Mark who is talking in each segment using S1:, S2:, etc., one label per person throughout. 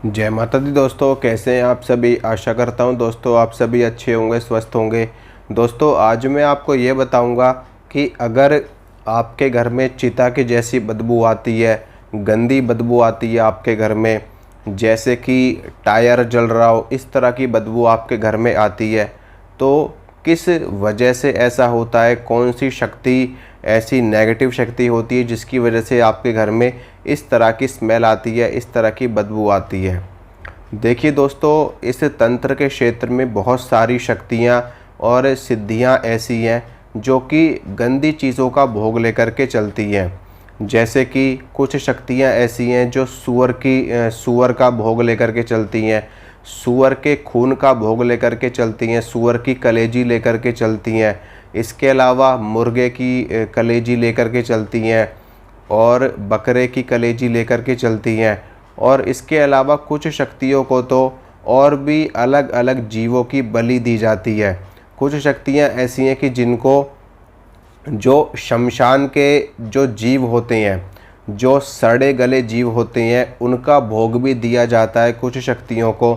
S1: जय माता दी दोस्तों, कैसे हैं आप सभी। आशा करता हूं दोस्तों आप सभी अच्छे होंगे, स्वस्थ होंगे। दोस्तों आज मैं आपको ये बताऊंगा कि अगर आपके घर में चिता की जैसी बदबू आती है, गंदी बदबू आती है आपके घर में, जैसे कि टायर जल रहा हो, इस तरह की बदबू आपके घर में आती है, तो किस वजह से ऐसा होता है। कौन सी शक्ति ऐसी नेगेटिव शक्ति होती है जिसकी वजह से आपके घर में इस तरह की स्मेल आती है, इस तरह की बदबू आती है। देखिए दोस्तों, इस तंत्र के क्षेत्र में बहुत सारी शक्तियाँ और सिद्धियाँ ऐसी हैं जो कि गंदी चीज़ों का भोग लेकर के चलती हैं। जैसे कि कुछ शक्तियाँ ऐसी हैं जो सूअर का भोग लेकर के चलती हैं, सूअर के खून का भोग लेकर के चलती हैं, सूअर की कलेजी लेकर के चलती हैं। इसके अलावा मुर्गे की कलेजी लेकर के चलती हैं और बकरे की कलेजी लेकर के चलती हैं। और इसके अलावा कुछ शक्तियों को तो और भी अलग अलग जीवों की बलि दी जाती है। कुछ शक्तियाँ ऐसी हैं कि जिनको जो शमशान के जो जीव होते हैं, जो सड़े गले जीव होते हैं, उनका भोग भी दिया जाता है। कुछ शक्तियों को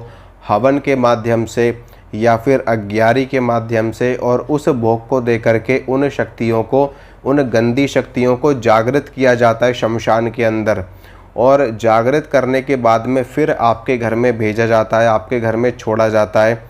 S1: हवन के माध्यम से या फिर अग्यारी के माध्यम से, और उस भोग को दे करके उन शक्तियों को, उन गंदी शक्तियों को जागृत किया जाता है शमशान के अंदर। और जागृत करने के बाद में फिर आपके घर में भेजा जाता है, आपके घर में छोड़ा जाता है।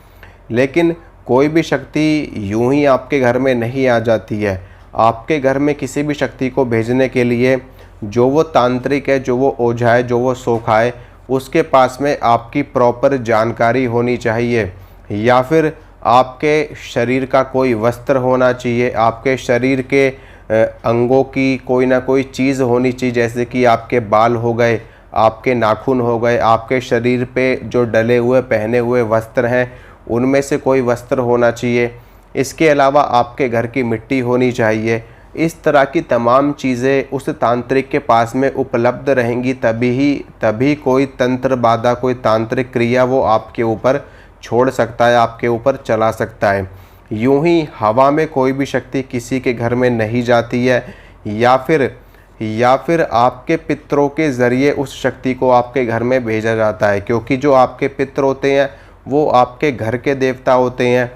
S1: लेकिन कोई भी शक्ति यूं ही आपके घर में नहीं आ जाती है। आपके घर में किसी भी शक्ति को भेजने के लिए जो वो तांत्रिक है, जो वो ओझा है, जो वो सोखा है, उसके पास में आपकी प्रॉपर जानकारी होनी चाहिए, या फिर आपके शरीर का कोई वस्त्र होना चाहिए, आपके शरीर के अंगों की कोई ना कोई चीज़ होनी चाहिए। जैसे कि आपके बाल हो गए, आपके नाखून हो गए, आपके शरीर पे जो डले हुए पहने हुए वस्त्र हैं उनमें से कोई वस्त्र होना चाहिए। इसके अलावा आपके घर की मिट्टी होनी चाहिए। इस तरह की तमाम चीज़ें उस तांत्रिक के पास में उपलब्ध रहेंगी, तभी कोई तंत्र बाधा, कोई तांत्रिक क्रिया वो आपके ऊपर छोड़ सकता है, आपके ऊपर चला सकता है। यूं ही हवा में कोई भी शक्ति किसी के घर में नहीं जाती है, या फिर आपके पितरों के ज़रिए उस शक्ति को आपके घर में भेजा जाता है। क्योंकि जो आपके पितर होते हैं वो आपके घर के देवता होते हैं,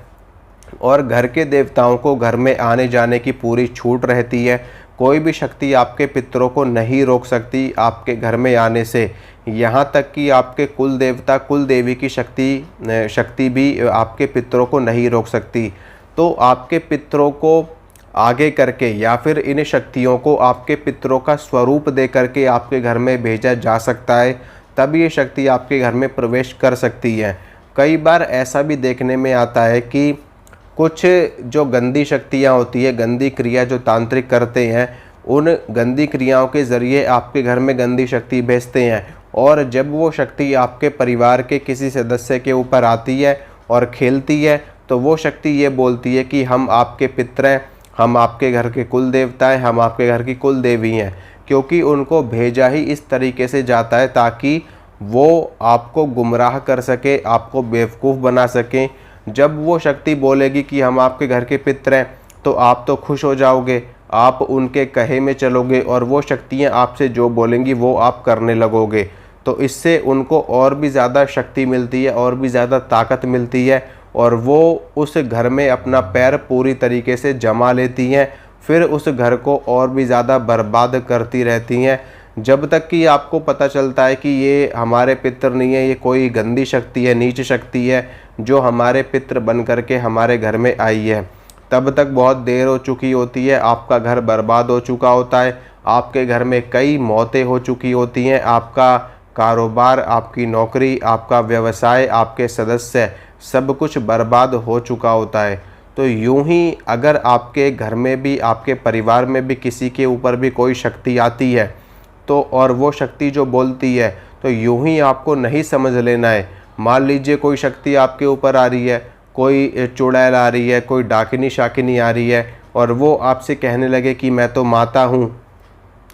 S1: और घर के देवताओं को घर में आने जाने की पूरी छूट रहती है। कोई भी शक्ति आपके पितरों को नहीं रोक सकती आपके घर में आने से। यहाँ तक कि आपके कुल देवता, कुल देवी की शक्ति भी आपके पितरों को नहीं रोक सकती। तो आपके पितरों को आगे करके या फिर इन शक्तियों को आपके पितरों का स्वरूप दे करके आपके घर में भेजा जा सकता है, तब ये शक्ति आपके घर में प्रवेश कर सकती है। कई बार ऐसा भी देखने में आता है कि कुछ जो गंदी शक्तियाँ होती है, गंदी क्रिया जो तांत्रिक करते हैं, उन गंदी क्रियाओं के ज़रिए आपके घर में गंदी शक्ति भेजते हैं। और जब वो शक्ति आपके परिवार के किसी सदस्य के ऊपर आती है और खेलती है, तो वो शक्ति ये बोलती है कि हम आपके पितर हैं, हम आपके घर के कुल देवता हैं, हम आपके घर की कुल देवी हैं। क्योंकि उनको भेजा ही इस तरीके से जाता है ताकि वो आपको गुमराह कर सके, आपको बेवकूफ़ बना सकें। जब वो शक्ति बोलेगी कि हम आपके घर के पितर हैं, तो आप तो खुश हो जाओगे, आप उनके कहे में चलोगे, और वो शक्तियाँ आपसे जो बोलेंगी वो आप करने लगोगे। तो इससे उनको और भी ज़्यादा शक्ति मिलती है, और भी ज़्यादा ताकत मिलती है, और वो उस घर में अपना पैर पूरी तरीके से जमा लेती हैं। फिर उस घर को और भी ज़्यादा बर्बाद करती रहती हैं, जब तक कि आपको पता चलता है कि ये हमारे पितर नहीं है, ये कोई गंदी शक्ति है, नीच शक्ति है जो हमारे पितर बन करके हमारे घर में आई है। तब तक बहुत देर हो चुकी होती है, आपका घर बर्बाद हो चुका होता है, आपके घर में कई मौतें हो चुकी होती हैं, आपका कारोबार, आपकी नौकरी, आपका व्यवसाय, आपके सदस्य, सब कुछ बर्बाद हो चुका होता है। तो यूं ही अगर आपके घर में भी, आपके परिवार में भी किसी के ऊपर भी कोई शक्ति आती है, तो और वो शक्ति जो बोलती है, तो यूं ही आपको नहीं समझ लेना है। मान लीजिए कोई शक्ति आपके ऊपर आ रही है, कोई चुड़ैल आ रही है, कोई डाकिनी शाकिनी आ रही है, और वो आपसे कहने लगे कि मैं तो माता हूँ,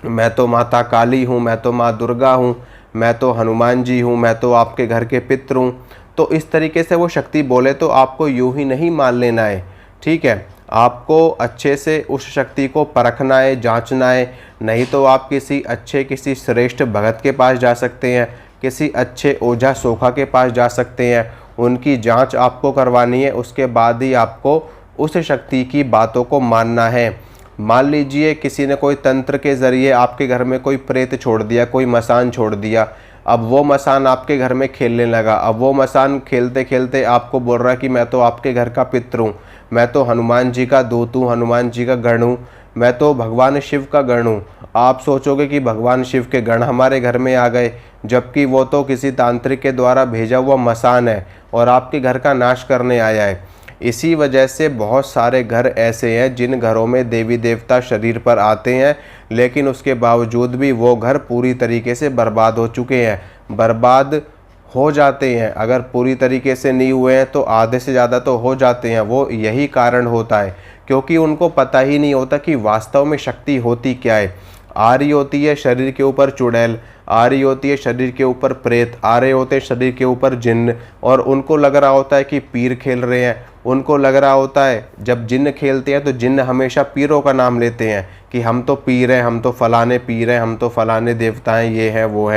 S1: मैं तो माता काली हूँ, मैं तो माँ दुर्गा हूँ, मैं तो हनुमान जी हूँ, मैं तो आपके घर के पितर हूँ। तो इस तरीके से वो शक्ति बोले तो आपको यूं ही नहीं मान लेना है, ठीक है। आपको अच्छे से उस शक्ति को परखना है, जांचना है। नहीं तो आप किसी श्रेष्ठ भगत के पास जा सकते हैं, किसी अच्छे ओझा सोखा के पास जा सकते हैं। उनकी जांच आपको करवानी है, उसके बाद ही आपको उस शक्ति की बातों को मानना है। मान लीजिए किसी ने कोई तंत्र के ज़रिए आपके घर में कोई प्रेत छोड़ दिया, कोई मसान छोड़ दिया। अब वो मसान आपके घर में खेलने लगा। अब वो मसान खेलते खेलते आपको बोल रहा है कि मैं तो आपके घर का पितर हूँ, मैं तो हनुमान जी का दूत हूँ, हनुमान जी का गण हूँ, मैं तो भगवान शिव का गण हूँ। आप सोचोगे कि भगवान शिव के गण हमारे घर में आ गए, जबकि वो तो किसी तांत्रिक के द्वारा भेजा हुआ मसान है और आपके घर का नाश करने आया है। इसी वजह से बहुत सारे घर ऐसे हैं जिन घरों में देवी देवता शरीर पर आते हैं, लेकिन उसके बावजूद भी वो घर पूरी तरीके से बर्बाद हो चुके हैं, बर्बाद हो जाते हैं। अगर पूरी तरीके से नहीं हुए हैं तो आधे से ज़्यादा तो हो जाते हैं। वो यही कारण होता है, क्योंकि उनको पता ही नहीं होता कि वास्तव में शक्ति होती क्या है। आ रही होती है शरीर के ऊपर चुड़ैल, आ रही होती है शरीर के ऊपर प्रेत, आ रहे होते हैं शरीर के ऊपर जिन्न, और उनको लग रहा होता है कि पीर खेल रहे हैं। उनको लग रहा होता है, जब जिन्न खेलते हैं तो जिन्न हमेशा पीरों का नाम लेते हैं कि हम तो पीर हैं, हम तो फलाने पीर हैं, हम तो फलाने देवता हैं, ये है वो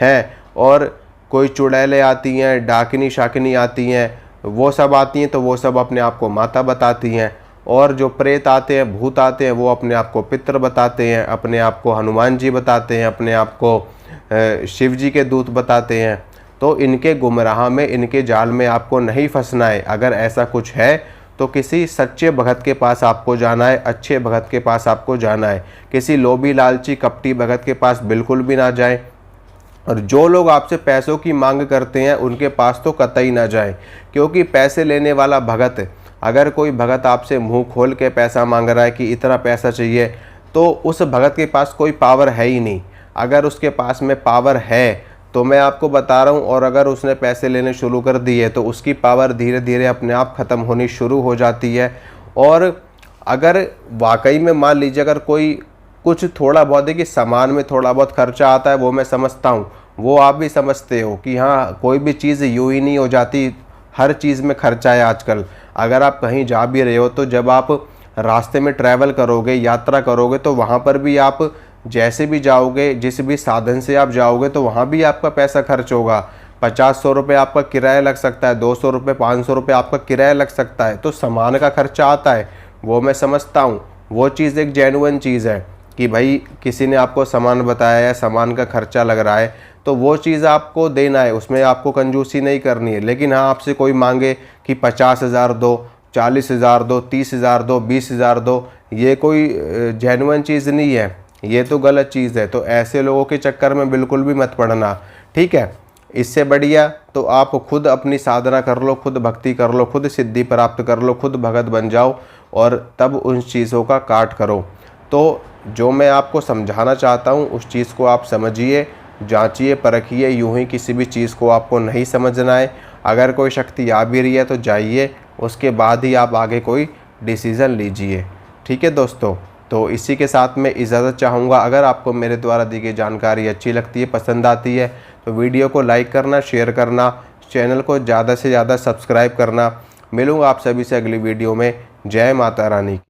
S1: है। और कोई चुड़ैलें आती हैं, डाकिनी शाकिनी आती हैं, वो सब आती हैं तो वो सब अपने आप को माता बताती हैं। और जो प्रेत आते हैं, भूत आते हैं, वो अपने आप को पितर बताते हैं, अपने आप को हनुमान जी बताते हैं, अपने आप को शिव जी के दूत बताते हैं। तो इनके गुमराह में, इनके जाल में आपको नहीं फंसना है। अगर ऐसा कुछ है तो किसी सच्चे भगत के पास आपको जाना है, अच्छे भगत के पास आपको जाना है। किसी लोभी लालची कपटी भगत के पास बिल्कुल भी ना जाए। और जो लोग आपसे पैसों की मांग करते हैं उनके पास तो कतई ना जाए, क्योंकि पैसे लेने वाला भगत, अगर कोई भगत आपसे मुंह खोल के पैसा मांग रहा है कि इतना पैसा चाहिए, तो उस भगत के पास कोई पावर है ही नहीं। अगर उसके पास में पावर है तो मैं आपको बता रहा हूँ, और अगर उसने पैसे लेने शुरू कर दिए तो उसकी पावर धीरे धीरे अपने आप ख़त्म होनी शुरू हो जाती है। और अगर वाकई में मान लीजिए अगर कोई कुछ थोड़ा बहुत, देखिए सामान में थोड़ा बहुत खर्चा आता है, वो मैं समझता हूँ, वो आप भी समझते हो कि हाँ कोई भी चीज़ यूँ ही नहीं हो जाती, हर चीज़ में खर्चा है आजकल। अगर आप कहीं जा भी रहे हो तो जब आप रास्ते में ट्रैवल करोगे, यात्रा करोगे, तो वहाँ पर भी आप जैसे भी जाओगे, जिस भी साधन से आप जाओगे, तो वहाँ भी आपका पैसा खर्च होगा। 50-100 रुपये आपका किराया लग सकता है, 200 रुपये 500 रुपये आपका किराया लग सकता है। तो सामान का खर्चा आता है, वो मैं समझता हूँ। वो चीज़ एक जेन्युइन चीज़ है कि भाई किसी ने आपको सामान बताया है, सामान का खर्चा लग रहा है, तो वो चीज़ आपको देना है, उसमें आपको कंजूसी नहीं करनी है। लेकिन हाँ, आपसे कोई मांगे कि 50,000 दो, 40,000 दो, 30,000 दो, 20,000 दो, ये कोई जेन्युइन चीज़ नहीं है, ये तो गलत चीज़ है। तो ऐसे लोगों के चक्कर में बिल्कुल भी मत पड़ना, ठीक है। इससे बढ़िया तो आप खुद अपनी साधना कर लो, खुद भक्ति कर लो, खुद सिद्धि प्राप्त कर लो, खुद भगत बन जाओ, और तब उन चीज़ों का काट करो। तो जो मैं आपको समझाना चाहता हूँ उस चीज़ को आप समझिए, जांचिए, परखिए। यूं ही किसी भी चीज़ को आपको नहीं समझना है। अगर कोई शक्ति आ भी रही है तो जाइए, उसके बाद ही आप आगे कोई डिसीज़न लीजिए, ठीक है दोस्तों। तो इसी के साथ मैं इजाज़त चाहूँगा। अगर आपको मेरे द्वारा दी गई जानकारी अच्छी लगती है, पसंद आती है, तो वीडियो को लाइक करना, शेयर करना, चैनल को ज़्यादा से ज़्यादा सब्सक्राइब करना। मिलूँगा आप सभी से अगली वीडियो में। जय माता रानी।